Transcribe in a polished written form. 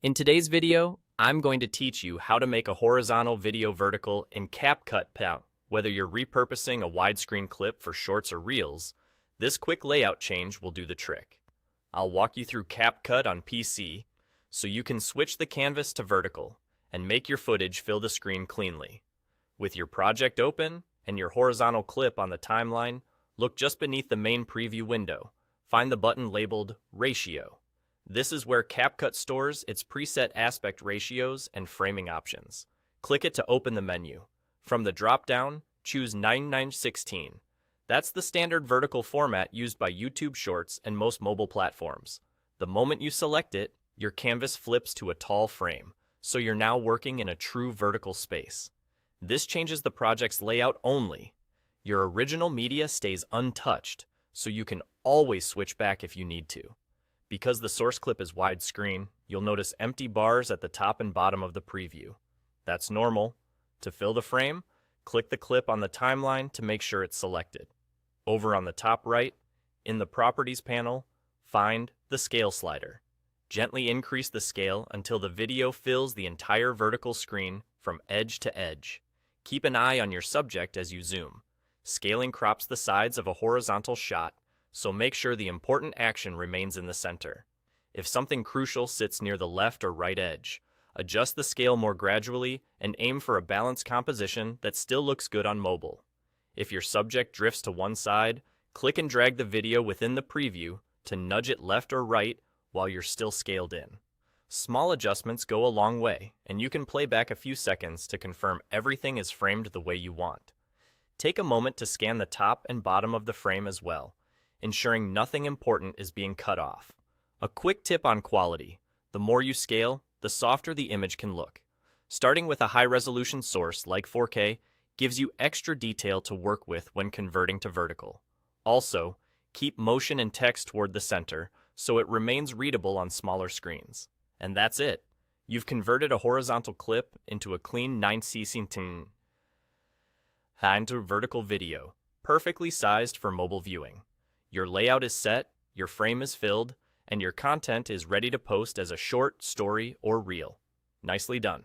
In today's video, I'm going to teach you how to make a horizontal video vertical in CapCut PC. Whether you're repurposing a widescreen clip for shorts or reels, this quick layout change will do the trick. I'll walk you through CapCut on PC so you can switch the canvas to vertical and make your footage fill the screen cleanly. With your project open and your horizontal clip on the timeline, look just beneath the main preview window. Find the button labeled Ratio. This is where CapCut stores its preset aspect ratios and framing options. Click it to open the menu. From the drop-down, choose 9916. That's the standard vertical format used by YouTube Shorts and most mobile platforms. The moment you select it, your canvas flips to a tall frame, so you're now working in a true vertical space. This changes the project's layout only. Your original media stays untouched, so you can always switch back if you need to. Because the source clip is widescreen, you'll notice empty bars at the top and bottom of the preview. That's normal. To fill the frame, click the clip on the timeline to make sure it's selected. Over on the top right, in the Properties panel, find the Scale slider. Gently increase the scale until the video fills the entire vertical screen from edge to edge. Keep an eye on your subject as you zoom. Scaling crops the sides of a horizontal shot, so make sure the important action remains in the center. If something crucial sits near the left or right edge, adjust the scale more gradually and aim for a balanced composition that still looks good on mobile. If your subject drifts to one side, click and drag the video within the preview to nudge it left or right while you're still scaled in. Small adjustments go a long way, and you can play back a few seconds to confirm everything is framed the way you want. Take a moment to scan the top and bottom of the frame as well, ensuring nothing important is being cut off. A quick tip on quality: the more you scale, the softer the image can look. Starting with a high-resolution source like 4K gives you extra detail to work with when converting to vertical. Also, keep motion and text toward the center so it remains readable on smaller screens. And that's it. You've converted a horizontal clip into a clean 9:16 into vertical video, perfectly sized for mobile viewing. Your layout is set, your frame is filled, and your content is ready to post as a short, story, or reel. Nicely done.